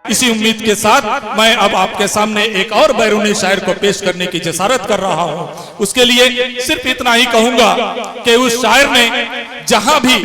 इसी उम्मीद के साथ मैं अब आपके सामने एक और बैरूनी शायर को पेश करने की जसारत कर रहा हूं। उसके लिए सिर्फ इतना ही कहूंगा कि उस शायर ने जहां भी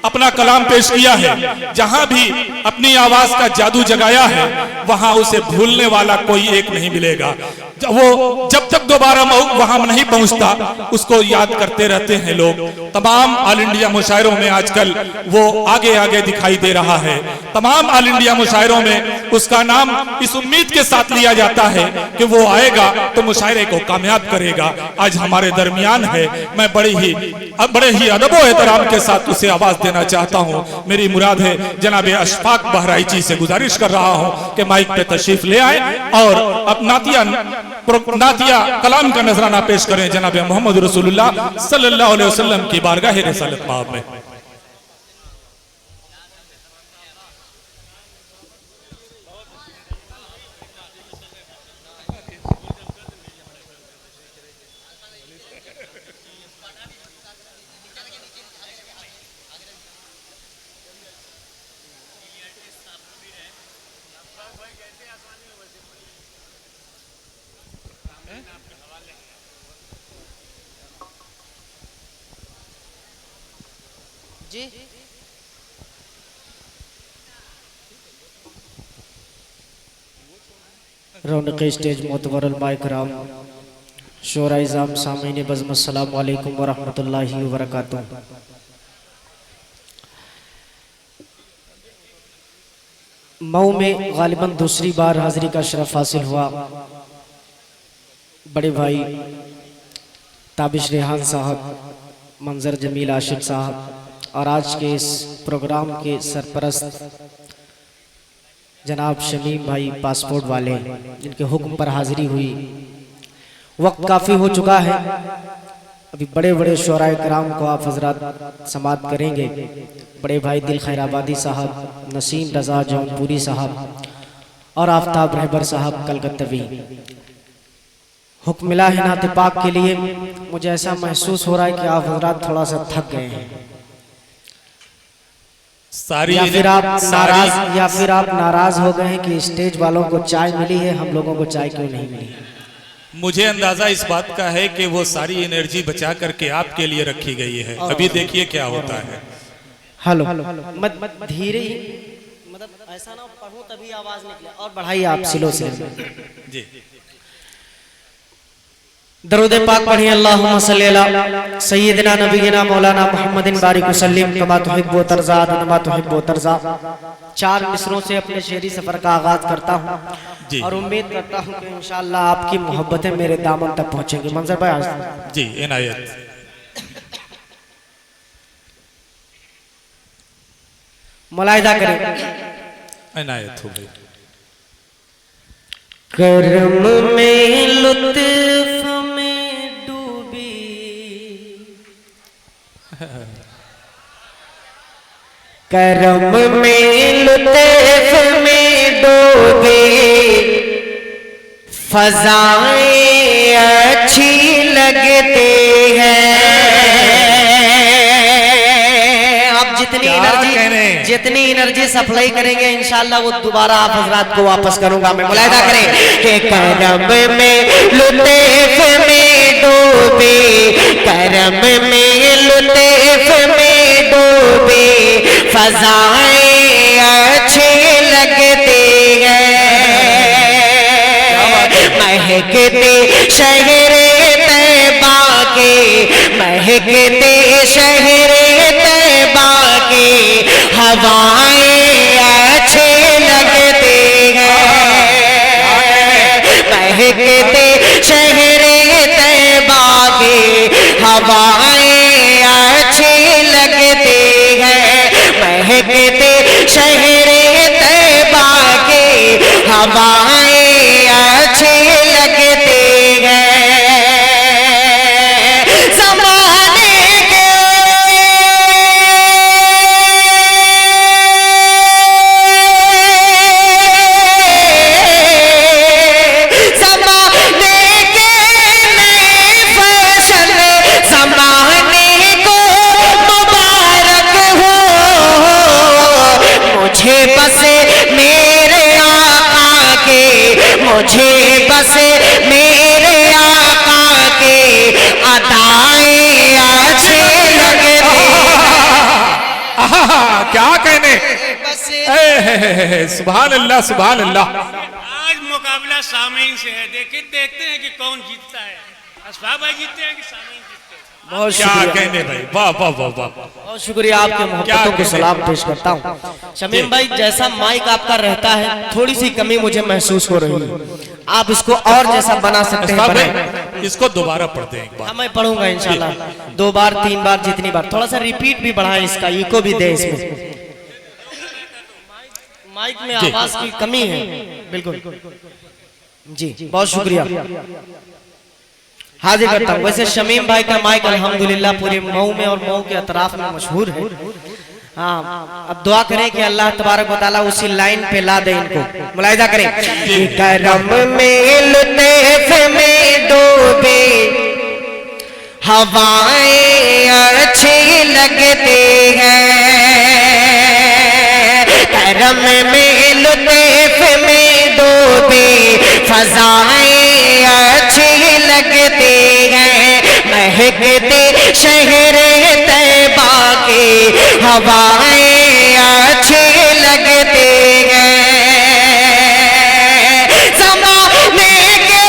अपना कलाम पेश किया है, जहां भी अपनी आवाज का जादू जगाया है, वहां उसे भूलने वाला कोई एक नहीं मिलेगा। वो जब तक दोबारा वहां नहीं पहुंचता उसको याद करते रहते हैं लोग। तमाम ऑल इंडिया मुशायरों में आजकल वो आगे आगे दिखाई दे रहा है। तमाम ऑल इंडिया मुशायरों में उसका नाम इस उम्मीद के साथ लिया जाता है कि वो आएगा तो मुशायरे को कामयाब करेगा। आज हमारे दरमियान है। मैं बड़े ही अदब व एहतराम के साथ उसे आवाज देना चाहता हूं। मेरी मुराद है जनाब अशफाक बहराइची से गुजारिश कर रहा हूं कि माइक पे तशरीफ ले आए और अब नातिया कलाम का नजराना पेश करें जनाब मोहम्मद रसूलुल्लाह सल्लल्लाहु अलैहि वसल्लम की बारगाह रिसालत माब में। जी रौनक स्टेज मोतबर माइकराम शोरा इज़ाम सामीन बज़्म अस्सलामु अलैकुम व रहमतुल्लाहि व बरकातुहू। मऊ में गालिबन दूसरी बार हाजिरी का शरफ हासिल हुआ बड़े भाई ताबिश रेहान साहब, मंजर जमील आशिक साहब और आज के इस प्रोग्राम के सरपरस्त जनाब शमीम भाई पासपोर्ट वाले, जिनके हुक्म पर हाजिरी हुई। वक्त काफ़ी हो चुका है, अभी बड़े बड़े शोराए कराम को आप हजरात समात करेंगे। बड़े भाई दिल खैराबादी साहब, नसीम रज़ा जौनपुरी साहब और आफ्ताब रहबर साहब कलकत्तवी। हुक्म मिला है नाते पाक के लिए। मुझे ऐसा महसूस हो रहा है कि आप हजरात थोड़ा सा थक गए हैं, या फिर आप नाराज हो गए हैं कि स्टेज वालों को चाय मिली है, हम लोगों को चाय क्यों नहीं मिली। मुझे अंदाजा इस बात का है कि वो सारी एनर्जी बचा करके आपके लिए रखी गई है। अभी देखिए क्या होता है। हेलो मत धीरे ही, मतलब ऐसा ना पढ़ो तभी आवाज निकले, और बढ़ाइए आप स्लो से जी। दरूद पाक पढ़िए। अल्लाहुम्मा सल्ली अला सय्यिदिना नबीना मौलाना मुहम्मदिन बारिक वसल्लिम कमा तुहिब्बु तर्ज़ा कमा तुहिब्बु तर्ज़ा। 4 मिसरों से अपने शेरी सफर का आगाज करता हूँ और उम्मीद करता हूँ कि इंशाअल्लाह आपकी मोहब्बतें मेरे दामन तक पहुँचेंगी। मंजर भाई जी इनायत। मुलाहिदा करें, इनायत हो गई। करम में लुत्फ में डूबी करम में लुत्फ में डूबी फज़ाएं अच्छी लगती हैं। आप जितनी एनर्जी सप्लाई करेंगे इंशाल्लाह वो दोबारा आप हजरात को वापस करूंगा मैं। मुलाहिदा करें कि करम में लुत्फ में डूबी, करम में लुत्फ में डूबी फज़ाएं अच्छी लगती हैं। महकते शहरे तैबा के, महकते शहरे तैबा के हवाएं अच्छी लगती हैं। महकते शहरे तैबा के हवाएं अच्छी लगती हैं। महकते शहरे तैबा के हवाएं अच्छी लगती हैं। बस मेरे क्या कहने। सुभान अल्लाह सुभान अल्लाह। आज मुकाबला सामीन से है, देखते हैं कि कौन जीतता है, असफाब भाई जीतते हैं कि सामीन जीतते हैं। बहुत क्या कहने भाई, वाह वाह वाह वाह। बहुत शुक्रिया, आपके मोहब्बतों को सलाम पेश करता हूँ। शमीम भाई, जैसा माइक आपका रहता है थोड़ी सी कमी मुझे महसूस हो रही है, आप इसको और जैसा बना सकते हैं बनाएं। इसको दोबारा पढ़ते हैं एक बार। हाँ, मैं पढ़ूंगा इंशाल्लाह, 2 बार 3 बार जितनी बार, थोड़ा सा रिपीट भी बढ़ाएं, इसका इको भी दे इसमें, माइक में आवाज की कमी है बिल्कुल जी। बहुत शुक्रिया, हाजिर करता हूँ। वैसे शमीम भाई का माइक अल्हम्दुलिल्लाह पूरे मऊ में और मऊ के अतराफ में मशहूर है। हाँ, अब दुआ करें कि अल्लाह तबारक व तआला उसी लाइन पे ला दे इनको। मुलाहिजा करें कि करम में लुत्फ में डूबे हवाएं अच्छी लगती हैं, करम में लुत्फ में डूबे फजाएं अच्छी लगती हैं, महकते शहर तैबा की हवाएं अच्छी लगती हैं, ज़माने के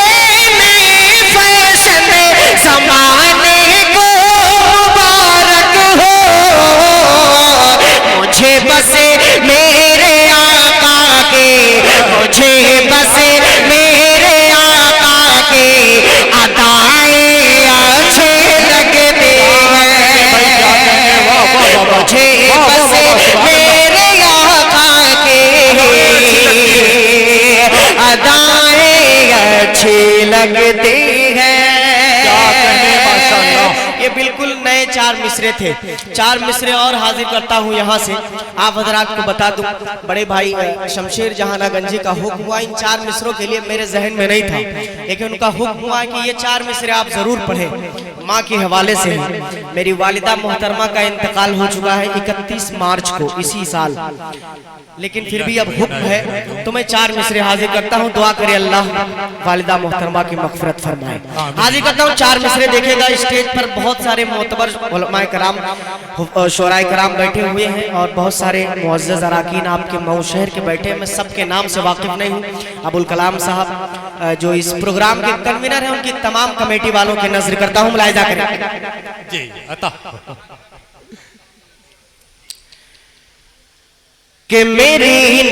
नए फैसले ज़माने को मुबारक हो, मुझे बस मेरे आका के, मुझे बस मेरे आका के अदाएं अच्छे लगते हैं, मुझे बस मेरे आका के अदाएं अच्छी लगती हैं। ये बिल्कुल नए 4 मिसरे थे, 4 मिसरे और हाजिर करता हूँ यहाँ से। आप हजरात को बता दूं, बड़े भाई शमशेर जहानागंजी का हुक्म हुआ इन 4 मिसरों के लिए, मेरे जहन में नहीं था, लेकिन उनका हुक्म हुआ कि ये 4 मिसरे आप जरूर पढ़ें। माँ के हवाले से मेरी वालिदा मोहतरमा का इंतकाल हो चुका है 31 मार्च को इसी साल, लेकिन फिर भी अब हुक्म है तो मैं 4 मिसरे हाजिर करता हूँ। दुआ करे अल्लाह वालिदा मोहतरमा की मग़फ़िरत फरमाए। हाजिर करता हूँ 4 मिसरे। देखेगा स्टेज पर बहुत सारे मोतबर उलमाए कराम, शोराए कराम बैठे हुए हैं और बहुत सारे मुअज़्ज़ज़ अराकीन आपके मऊ शहर के बैठे हैं। मैं सबके नाम से वाकिफ नहीं हूँ। अबुल कलाम साहब जो इस प्रोग्राम के कन्वीनर हैं, उनकी तमाम कमेटी वालों की नजर करता हूँ। मुलाहिजा करें जी अता कि मेरी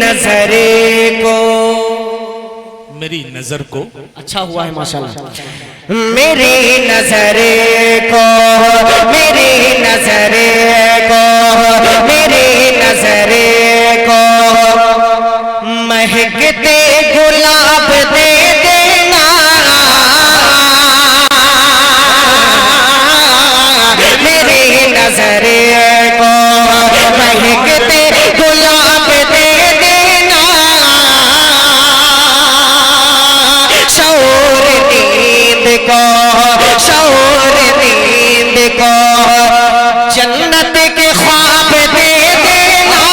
नजर को अच्छा हुआ है माशाल्लाह, मेरी नजर को, मेरी नजर को, मेरी नजर को महकते गुलाब दे देना, मेरी नजर को महकते गुलाब दे देना, शौर नींद को, शौर नींद को जन्नत के ख्वाब दे देना,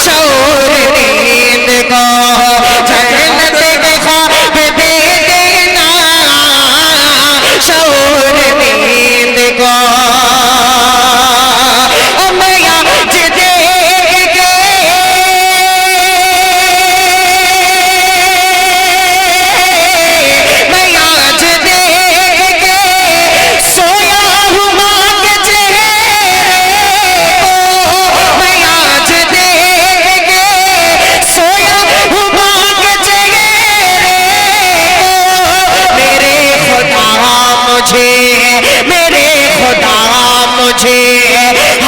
शौर नींद को जन्नत के ख्वाब दे देना, शौर नींद को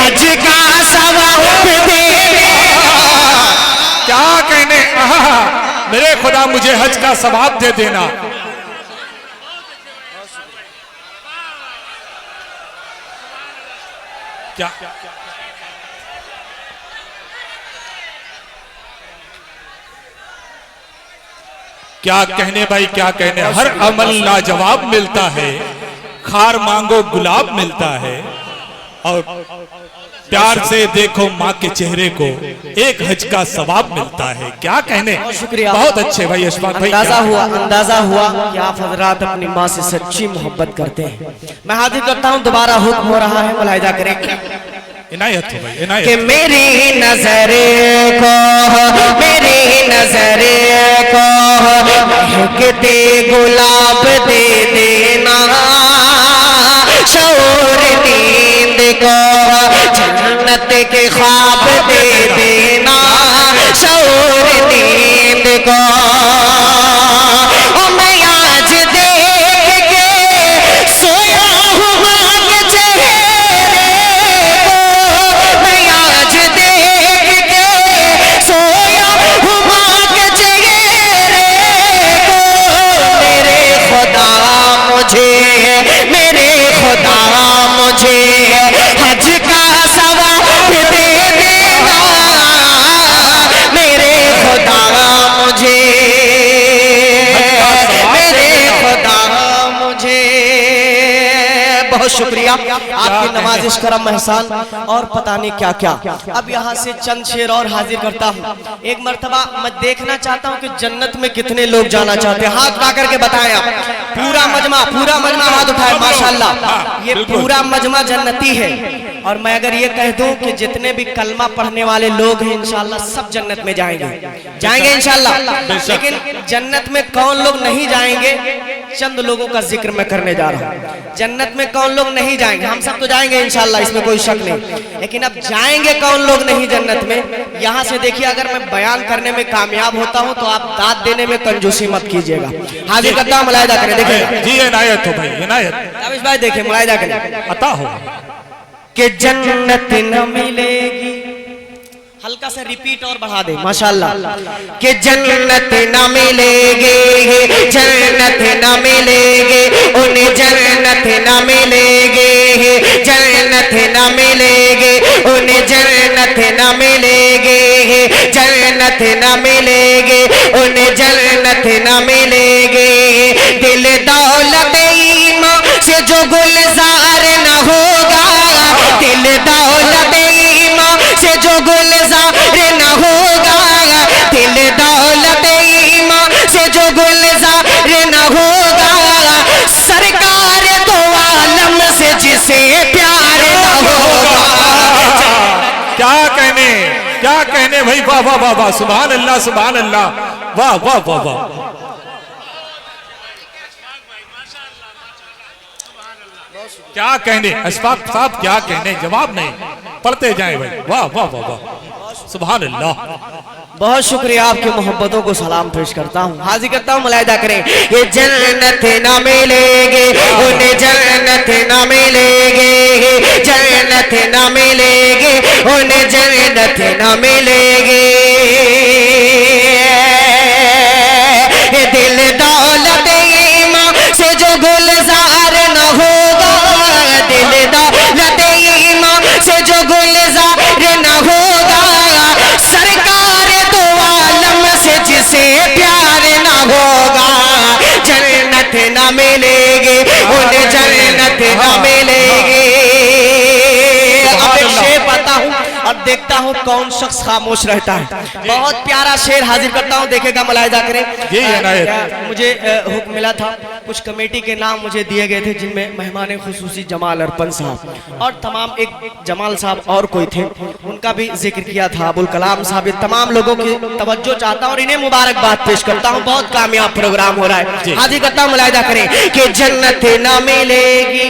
हज का सवाब दे, क्या कहने, मेरे खुदा मुझे हज का सवाब दे देना। क्या क्या कहने भाई, क्या कहने। हर अमल लाजवाब मिलता है, खार मांगो गुलाब मिलता है, और प्यार से देखो माँ के चेहरे को, एक हज का सवाब मिलता है। क्या कहने। शुक्रिया, बहुत अच्छे भाई अशफाक भाई। अंदाजा हुआ कि आप हजरात अपनी माँ से सच्ची मोहब्बत करते हैं। मैं हाजिर करता हूँ, दोबारा हुक्म हो रहा है, मुलाहिजा करें इनायत हो भाई, कि इनायत। मेरी नजर को महकते गुलाब दे देना, शऊर नींद को जन्नत के ख्वाब दे देना, शऊर नींद को। ओ मैं आज देख के सोया हूँ के चेहरे को, मैं आज देख के सोया हूँ के चेहरे को। मेरे खुदा मुझे हज का सवाब दे देना, मेरे खुदा मुझे बहुत शुक्रिया आपकी नवाजिश करम एहसान और पता नहीं क्या क्या। अब यहाँ से चंद शेर और हाजिर करता हूँ। एक मर्तबा मैं देखना चाहता हूँ कि जन्नत में कितने लोग जाना चाहते हैं, हाथ उठा करके बताएं आप। पूरा मजमा हाथ उठाए माशाल्लाह। ये पूरा मजमा जन्नती है। और मैं अगर ये कह दूं कि जितने भी कलमा पढ़ने वाले लोग हैं इंशाल्लाह सब जन्नत में जाएंगे इंशाल्लाह। लेकिन जन्नत में कौन लोग नहीं जाएंगे, चंद लोगों का जिक्र मैं करने जा रहा हूँ। जन्नत में कौन लोग नहीं जाएंगे, हम सब तो जाएंगे इंशाल्लाह, इसमें कोई शक नहीं। लेकिन अब जाएंगे कौन लोग नहीं जन्नत में, यहाँ से देखिए। अगर मैं बयान करने में कामयाब होता हूँ तो आप दाद देने में कंजूसी मत कीजिएगा। हाजिर करता हूँ, मुलाहिदा करें। देखिए जी इनायत हो भाई, इनायत। ताबिश भाई देखिए, मुलाहिदा करें। अता हो कि जन्नत न मिलेगी, हल्का सा रिपीट और बढ़ा दे माशाल्लाह। कि जन्नत न मिलेगी, जन्नत न मिलेगी, उन्हें जन्नत न मिलेगी, जन्नत न मिलेगी, उन्हें जन्नत न मिलेगी, जन्नत न मिलेगी, उन्हें जन्नत न मिलेगी। दिल दौलत ईमान से जो गुलजार न होगा, दिल दौलत ईमान से जो गुलजार न होगा, दिल दौलत ईमान से जो गुलजार न होगा, सरकार दो आलम से जिसे प्यार न होगा। क्या कहने भाई, वाह वाह वाह वाह, सुभान अल्लाह, सुभान अल्लाह, वाह वाह वाह वाह। क्या कहने अशफाक साहब, क्या कहने, जवाब नहीं, पढ़ते जाएं भाई, वाह वाह वाह वाह, सुभान अल्लाह। बहुत शुक्रिया, आपकी मोहब्बतों को सलाम पेश करता हूँ, हाजिर करता हूँ, मुलाहिदा करें। ये जन्नत न मिलेगी, उन्हें जन्नत न मिलेगी, जन्नत न मिलेगी, उन्हें जन्नत न मिलेगी। दिल दौलत ईमान से जो गुलजार न होगा, दिल दौलत ईमान से जो गुलजार न होगा, सरकार दो आलम से जिसे प्यार न होगा, जन्नत न मिलेगी, उन्हें जन्नत न मिलेगी। अब एक शेर पता हूँ, अब देखता हूँ कौन शख्स खामोश रहता है। बहुत प्यारा शेर हाजिर करता हूँ, देखेगा, मुलाहिदा करें। मुझे हुक्म मिला था, कुछ कमेटी के नाम मुझे दिए गए थे, जिनमें मेहमान खुसूसी जमाल अरपन साहब और तमाम, एक जमाल साहब और कोई थे, उनका भी जिक्र किया था, अबुल कलाम साहब। तमाम लोगों की तवज्जो चाहता हूँ और इन्हें मुबारकबाद पेश करता हूँ। बहुत कामयाब प्रोग्राम हो रहा है, हाजिर करता हूँ, मुलाहिदा करें। कि जन्नत न मिलेगी,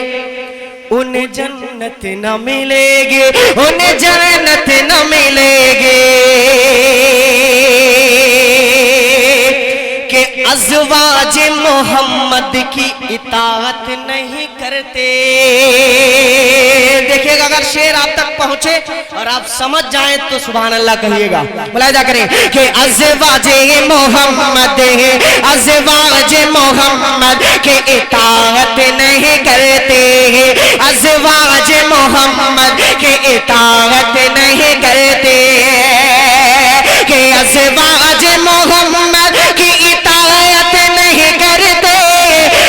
उन्हें जन्नत न मिलेगी, उन्हें जन्नत न मिलेगी। कि अज़वाज मोहम्मद की इताअत नहीं करते। देखिएगा, अगर शेर आप तक पहुंचे और आप समझ जाएं तो सुभान अल्लाह कहिएगा, मुलाहिदा करें। कि अज़वाज मोहम्मद, अज़वाज मोहम्मद की इताअत नहीं करते, अज़वाज मोहम्मद की इताअत नहीं करते। कि अज़वाज मोहम्मद की इताअत नहीं करते,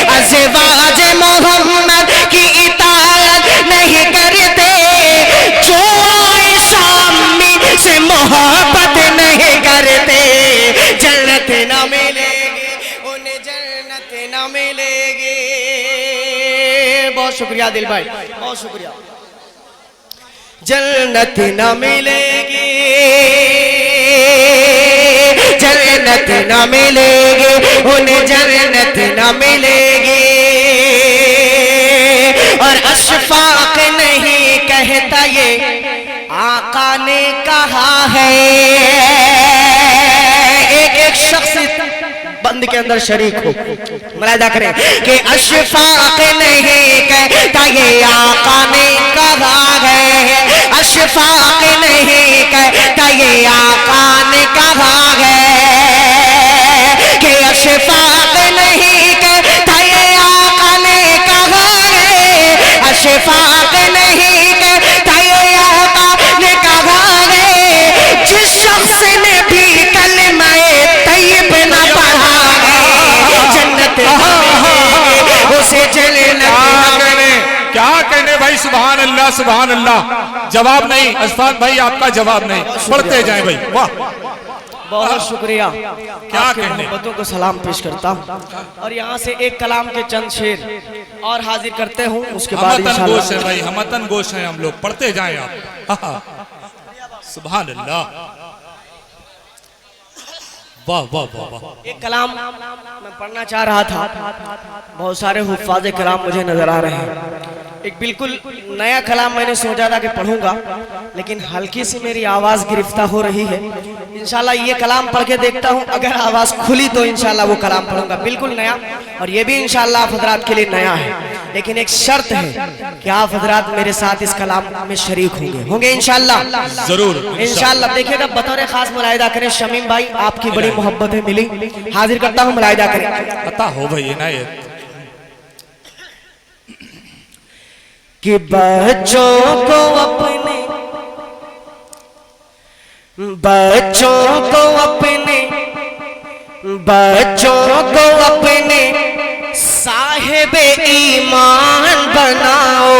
अज़वाज मोहम्मद की इताअत नहीं करते। जो शामी से मोहब्बत नहीं करते, जन्नत न मिलेगी, उन्हें जन्नत न मिलेगी। बहुत शुक्रिया दिल भाई, बहुत शुक्रिया। जन्नत न मिलेगी, जन्नत न मिलेगी, उन्हें जन्नत न मिलेगी। और अशफाक नहीं कहता ये आका ने कहा है। एक एक शख्स बंद के अंदर शरीक हो, मुलाहिदा करें कि अशफाक नहीं कहता ये आका ने कहा है। अशफाक नहीं कहता ये आका ने कहा है कि अशफाक नहीं कहता ये आका ने कहा है। अशफाक नहीं कहता ये आका ने कहा है। जिस शख्स ने भी कलमाए तैयब न पढ़ा है, जन्नत उसे क्या कहने भाई, सुभान अल्लाह सुभान अल्लाह। जवाब नहीं अशफाक भाई, आपका जवाब नहीं, पढ़ते जाएं भाई। वाह, बहुत शुक्रिया। क्या कहने, मोहब्बतों को सलाम पेश करता हूँ और यहाँ से एक कलाम के चंद शेर और हाजिर करते हूँ। उसके बाद हमतन गोश है भाई, हमतन गोश है हम लोग, पढ़ते जाएं आप। सुभान अल्लाह, वाह वाह वाह वाह। एक कलाम मैं पढ़ना चाह रहा था, बहुत सारे हुफ्फाज़े कलाम मुझे नजर आ रहे हैं। एक बिल्कुल नया कलाम मैंने सोचा था कि पढ़ूंगा, लेकिन हल्की सी मेरी आवाज़ गिरफ्तार हो रही है। इंशाल्लाह ये कलाम पढ़ के देखता हूँ, अगर आवाज़ खुली तो इंशाल्लाह वो कलाम पढ़ूंगा, बिल्कुल नया। और ये भी इंशाल्लाह आप हज़रात के लिए नया है, लेकिन एक शर्त है कि आप हज़रात मेरे साथ इस कलाम में शरीक होंगे इंशाल्लाह, जरूर इंशाल्लाह। देखिएगा, बतौर खास मुलाहिदा करें, शमीम भाई आपकी बड़ी मोहब्बतें मिली, हाजिर करता हूँ, मुलाहिदा करें। पता हो भाई इनायत कि बच्चों को अपने, बच्चों को अपने, बच्चों को अपने साहिब ईमान बनाओ।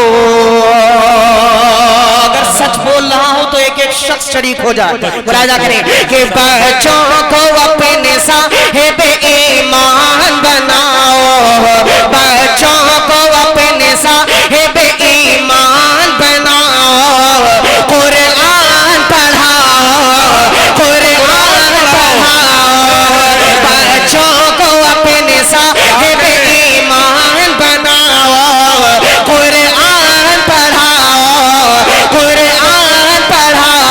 अगर सच बोल रहा हो तो एक एक शख्स शरीक हो जाए, मुलाहिदा करें कि बच्चों को अपने साहिब ईमान बनाओ। बच्चों को अपने साहिब ईमान बनाओ। कुरान पढ़ाओ, कुरान पढ़ाओ। बच्चों को अपने साहिब ईमान बनाओ। कुरान पढ़ाओ, कुरान पढ़ाओ।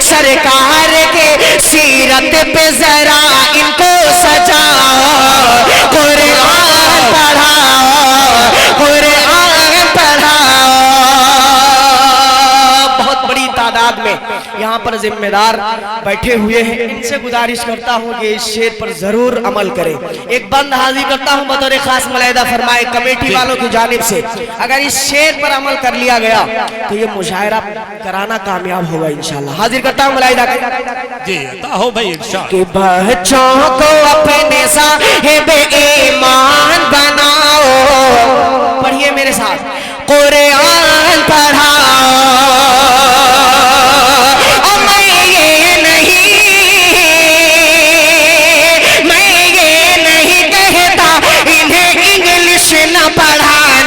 सरकार के सीरत पे जरा इनको सजाओ। कुरान पढ़ाओ, कुरान पढ़ाओ। बहुत बड़ी तादाद में यहाँ पर जिम्मेदार बैठे हुए हैं, इनसे गुजारिश करता हूँ कि इस शेर पर जरूर अमल करें। एक बंद हाजिर करता हूँ बतौर खास, मुलाहिदा फरमाए कमेटी वालों की जानिब से, अगर इस शेर पर अमल कर लिया गया तो ये मुशायरा कराना कामयाब होगा इंशाल्लाह। हाजिर करता हूँ, मुलाहिदा जी हो भाई इंशाल्लाह। कि बच्चों को अपने साहिब ईमान बनाओ। पढ़िए मेरे साथ, कुरान पढ़ाओ। पढ़ाना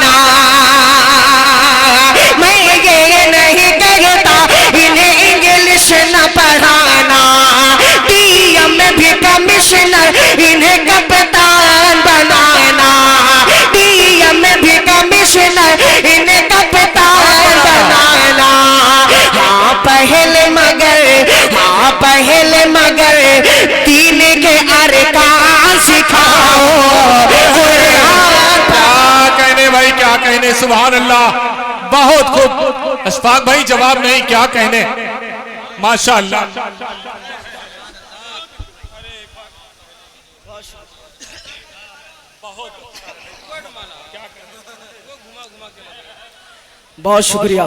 मैं ये नहीं कहता इन्हें इंग्लिश न पढ़ाना। डीएम में भी कमिश्नर इन्हें कप्तान बनाना। डीएम में भी कमिश्नर इन्हें कप्तान बनाना। हाँ पहले मगर दीन के अरकान सिखाओ। भाई क्या कहने, सुभान अल्लाह, बहुत खूब। अशफाक भाई जवाब नहीं, क्या कहने, माशाअल्लाह। बहुत शुक्रिया,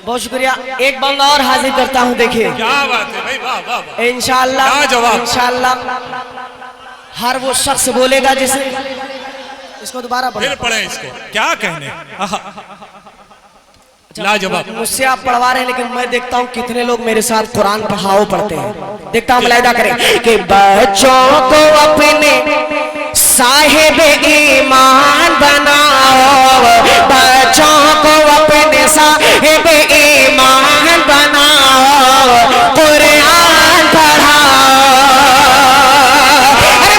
बहुत शुक्रिया। एक बंदा और हाजिर करता हूँ, देखिए क्या बात है भाई, वाह वाह वाह। इंशाअल्लाह, जवाब इंशाअल्लाह हर वो शख्स बोलेगा जिसे, इसको दोबारा फिर पढ़े इसको, क्या कहने, लाजवाब। मुझसे आप पढ़वा रहे हैं, लेकिन मैं देखता हूँ कितने लोग मेरे साथ कुरान पढ़ते हैं। देखता हूँ, मुलाहिदा करें कि बच्चों को अपने साहिब ईमान बनाओ, बच्चों को अपने साहिब ईमान बनाओ, कुरान पढ़ाओ।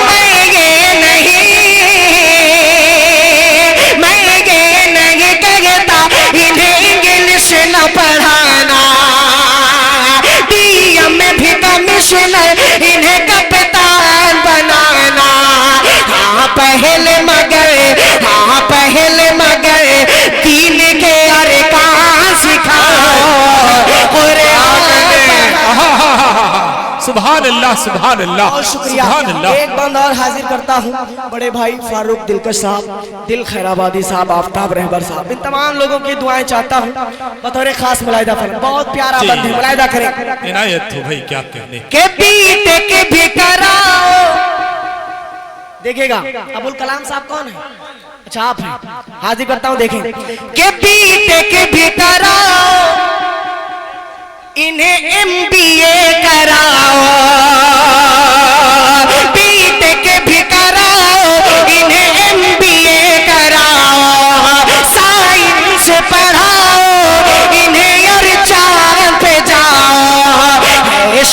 मैं ये नहीं कहता इन्हें इंग्लिश न पढ़ाना, डीएम में भी कमिश्नर इन्हें कप्तान बनाना। हाँ पहले मगर दीन के अरकान सिखाओ, सुभान अल्लाह, सुभान अल्लाह, बहुत शुक्रिया। सुभान अल्लाह। एक बंद और हाजिर करता हूँ, बड़े भाई फारूक दिलकश साहब, दिल खैराबादी साहब, आफ्ताब रहबर साहब, इन तमाम लोगों की दुआएं चाहता हूँ बतौर खास मुलाहिदा फरमाएं। बहुत प्यारा बंद है, मुलाहिदा करें। इनायत हो भाई, क्या कहने के पीते के भी कराओ। देखिएगा अबुल कलाम साहब कौन है? अच्छा आप हैं। हाजिर करता हूँ, देखें। के पीते के भी कराओ, इन्हें MBA कराओ, पीते के भी कराओ, इन्हें MBA कराओ, साइंस पढ़ाओ, इन्हें और चांद पे जाओ। है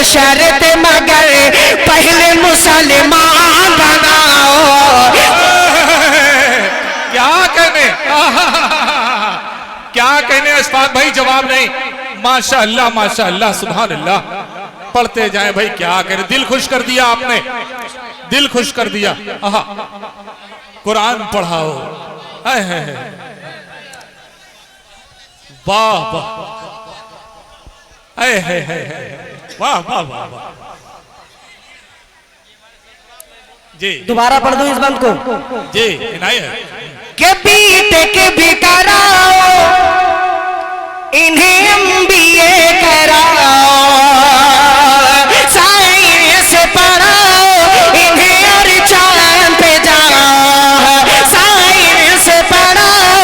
शर्त मगर पहले मुसलमान बनाओ। क्या कहने अशफाक भाई, जवाब नहीं। माशाअल्लाह, माशाअल्लाह, सुभान अल्लाह। पढ़ते जाएं भाई, क्या करें। दिल खुश कर दिया आपने, दिल खुश कर दिया। आहा, कुरान पढ़ाओ। वाह वाह, वाह वाह वाह वाह। जी दोबारा पढ़ दो इस बंद को। जी इनायत। के पीते के भी कराओ, इन्हें MBA कराओ, साइंस पढ़ाओ, इन्हें और चांद पे जाओ। साइंस पढ़ाओ,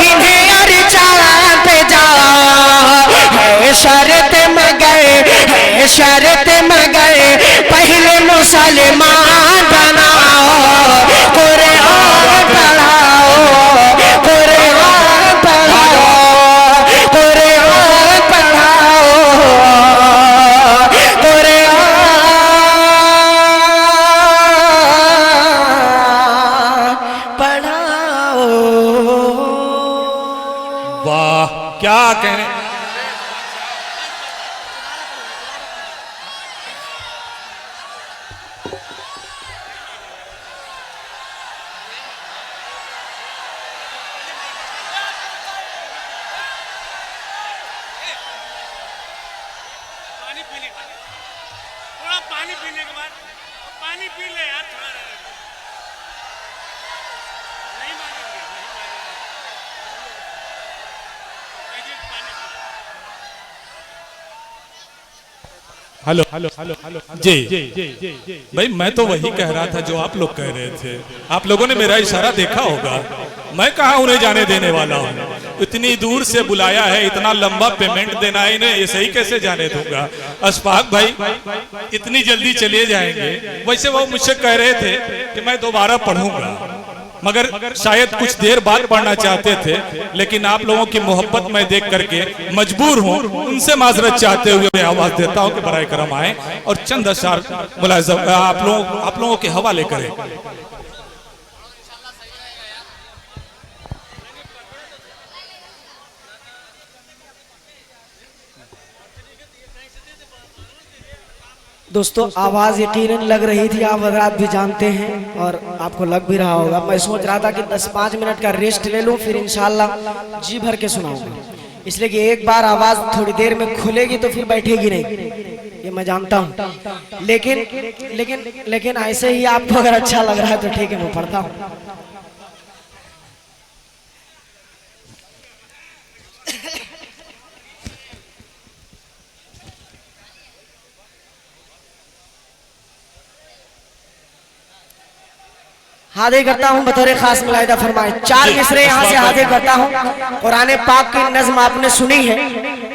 इन्हें और चांद पे जाओ। है शर्त मगर पहले मुसलमान बनाओ, कुरान पढ़ाओ, कुरान पढ़ाओ, कुरान पढ़ाओ, कुरान पढ़ाओ। वाह, क्या कहने। थोड़ा पानी पीने के बाद पानी पी ले यार, थोड़ा नहीं मानेंगे, हेलो हेलो हेलो हेलो जी भाई, मैं तो वही कह रहा था जो आप लोग कह रहे थे। आप लोगों ने मेरा इशारा देखा होगा। मैं कहाँ उन्हें जाने देने वाला हूँ। इतनी दूर से बुलाया है, इतना लंबा पेमेंट देना है इन्हें, ऐसे ही कैसे जाने दूंगा। अशफाक भाई इतनी जल्दी चले जाएंगे। वैसे वो मुझसे कह रहे थे कि मैं दोबारा पढ़ूंगा, मगर शायद कुछ देर बाद पढ़ना चाहते थे, लेकिन आप लोगों की मोहब्बत मैं देख करके मजबूर हूँ। उनसे माजरत चाहते हुए मैं आवाज देता हूँ कि बराए करम आए और चंद अशार मुलाज़म आप लोगों के हवाले करें। दोस्तों आवाज़ यकीनन लग रही थी, आप हजरात भी जानते हैं और आपको लग भी रहा होगा। मैं सोच रहा था कि 10-5 मिनट का रेस्ट ले लूं, फिर इंशाल्लाह जी भर के सुनाऊंगा, इसलिए कि एक बार आवाज़ थोड़ी देर में खुलेगी तो फिर बैठेगी नहीं, ये मैं जानता हूं। लेकिन ऐसे ही आपको अगर अच्छा लग रहा है तो ठीक है, मैं पढ़ता हूँ। हाजिर करता हूँ बतौर खास मुलाहिदा फरमाए। 4 मिसरे यहाँ से हाजिर करता हूँ। कुरान पाक की नज़्म आपने सुनी है,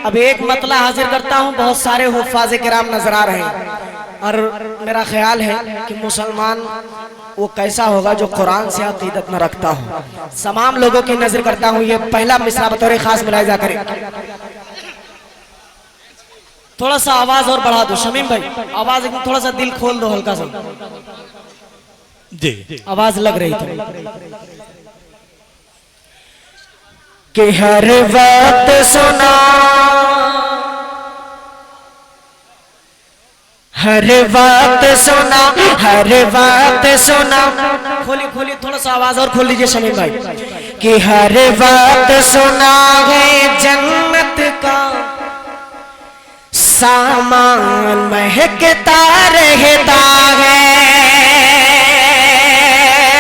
अब एक मतला हाजिर करता हूँ। बहुत सारे हुफ़ाज़ किराम नजर आ रहे हैं। और मेरा ख्याल है कि मुसलमान वो कैसा होगा जो कुरान से अकीदत न रखता हो। तमाम लोगों की नजर करता हूँ, ये पहला मिसरा बतौर खास मुलाहिजा करें। थोड़ा सा आवाज और बढ़ा दो शमीम भाई, आवाज एकदम थोड़ा सा दिल खोल दो हल्का सा जी। आवाज लग रही थी कि हर वक्त सुना, हर वक्त सुना, हर वक्त सुना। खोली खोली थोड़ा सा आवाज और खोल लीजिए शमीम भाई। कि हर वक्त सुना है जन्नत का सामान महकता रहता है।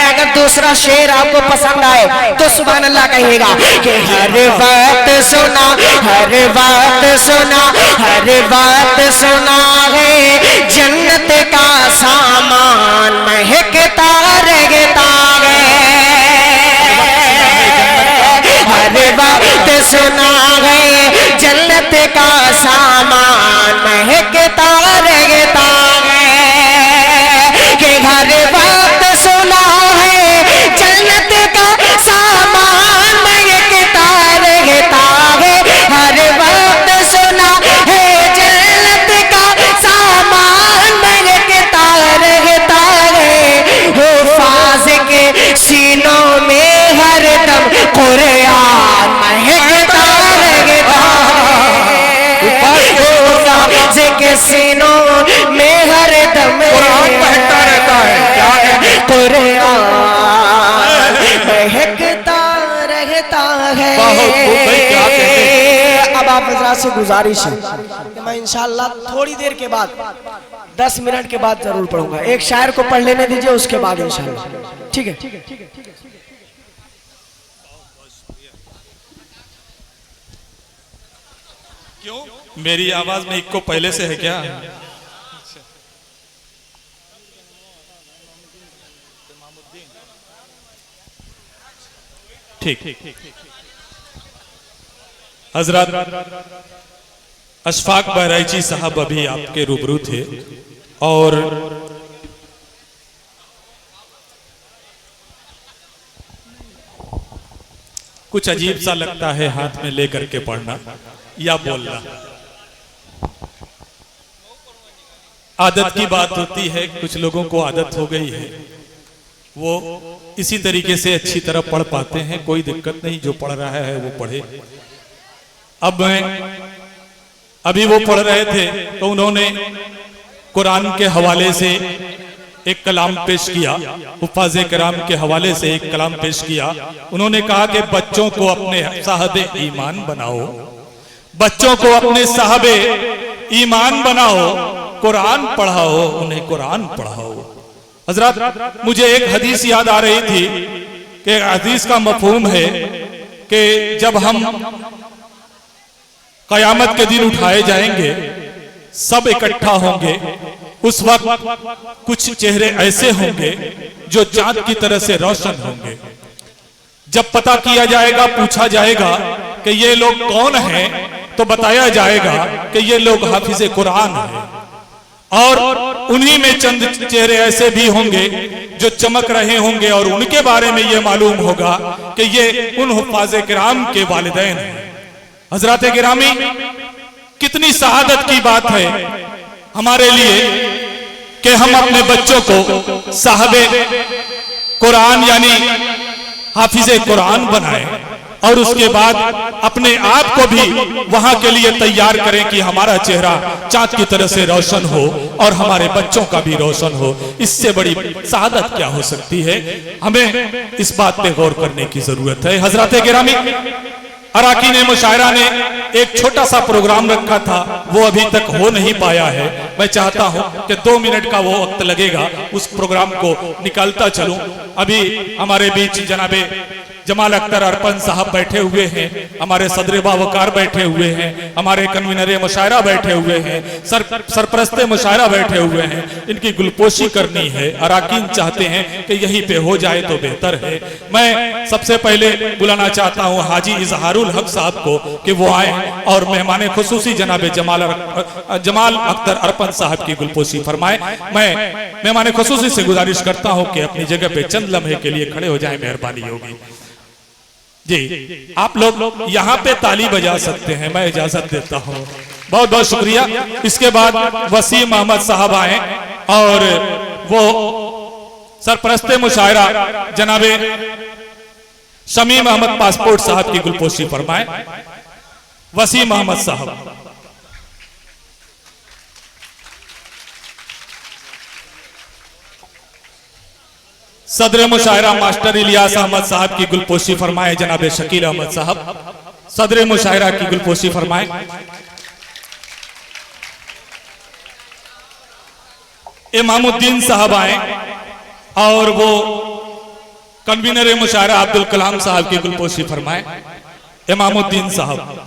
अगर दूसरा शेर आपको पसंद आए तो सुभान अल्लाह कहिएगा। कि हर वक्त सुना, हर वक्त सुना, हर वक्त सुना है जन्नत का सामान महकता रहता है। हर वक्त सुना है जन्नत का सामान महकता रहता है। कि हर वक्त सुना है जन्नत का सामान महकता रहता है। हर वक्त सुना है जन्नत का सामान महकता रहता है। हुफ़ाज़ के सीनों में हरदम कुरान महकता रहता है। हुफ़ाज़ के सीनों में हरदम कुरान महकता रहता है। क्या है? कुरान महकता रहता है। अब आप हज़रात से गुजारिश है कि मैं इंशाअल्लाह थोड़ी देर के बाद 10 मिनट के बाद जरूर पढ़ूंगा। एक शायर को पढ़ लेने दीजिए, उसके बाद इंशाअल्लाह। ठीक है? क्यों मेरी आवाज में इको पहले से है क्या? ठीक। हजरत अशफाक बहराइची साहब अभी आपके रूबरू थे और कुछ अजीब सा लगता है हाथ में लेकर के पढ़ना या बोलना। आदत की बात होती है, कुछ लोगों को आदत हो गई है, वो इसी तरीके से अच्छी तरह पढ़ पाते हैं। कोई दिक्कत नहीं, जो पढ़ रहा है वो पढ़े। अब अभी वो पढ़ रहे थे तो उन्होंने कुरान के हवाले से एक कलाम पेश किया, हुफ़ाज़े किराम के हवाले से एक कलाम पेश किया। उन्होंने कहा कि बच्चों को अपने साहबे ईमान बनाओ, बच्चों को अपने साहबे ईमान बनाओ, कुरान पढ़ाओ, उन्हें कुरान पढ़ाओ। हजरत मुझे एक हदीस याद आ रही थी कि हदीस का मफहूम है कि जब हम कयामत के दिन उठाए जाएंगे, सब इकट्ठा होंगे, उस वक्त कुछ चेहरे ऐसे होंगे जो चांद की तरह से रोशन होंगे। जब पता किया जाएगा, पूछा जाएगा कि ये लोग कौन हैं, तो बताया जाएगा कि ये लोग हाफिज़े कुरान हैं। और उन्हीं में चंद चेहरे ऐसे भी होंगे जो चमक रहे होंगे और उनके बारे में ये मालूम होगा कि ये उन हुफ़ाज़े किराम के वालिदैन हैं। हज़रात गिरामी, कितनी सआदत की बात है हमारे लिए कि हम अपने बच्चों को साहबे कुरान यानी हाफिज़े कुरान बनाएं और उसके बाद अपने आप को भी वहां के लिए तैयार करें कि हमारा चेहरा चांद की तरह से रोशन हो और हमारे बच्चों का भी रोशन हो। इससे बड़ी सआदत क्या हो सकती है? हमें इस बात पे गौर करने की जरूरत है। हज़रात गिरामी, अराकीन मुशायरा ने एक छोटा सा प्रोग्राम रखा था, वो अभी तक हो नहीं पाया है। मैं चाहता हूं कि 2 मिनट का वो वक्त लगेगा, उस प्रोग्राम को निकालता चलूं। अभी हमारे बीच जनाबे जमाल अख्तर अरपन साहब बैठे हुए हैं, हमारे सदर बावकार बैठे हुए हैं, हमारे कन्वीनर मुशायरा बैठे हुए हैं, सरप्रस्त मुशायरा बैठे हुए हैं। इनकी गुलपोशी करनी है। अराकीन चाहते हैं कि यहीं पे हो जाए तो बेहतर है। मैं सबसे पहले बुलाना चाहता हूँ हाजी इजहारुल हक साहब को कि वो आए और मेहमान खुसूसी जनाब जमाल अख्तर अरपन साहब की गुलपोशी फरमाए। मैं मेहमान खुसूसी से गुजारिश करता हूँ कि अपनी जगह पे चंद लम्हे के लिए खड़े हो जाए, मेहरबानी होगी जी। आप लोग यहाँ पे ताली बजा सकते हैं, मैं इजाजत देता हूँ। बहुत बहुत शुक्रिया। इसके बाद वसीम अहमद साहब आए और वो सरप्रस्त मुशायरा जनाबे शमीम अहमद पासपोर्ट साहब की गुलपोशी फरमाए। वसीम अहमद साहब। सदर मुशायरा मास्टर इलियास अहमद साहब की गुलपोशी फरमाए जनाबे शकील अहमद साहब। सदर मुशायरा की गुलपोशी फरमाए। इमामुद्दीन साहब आए और वो कन्वीनर मुशायरा अब्दुल कलाम साहब की गुलपोशी फरमाए। इमामुद्दीन साहब।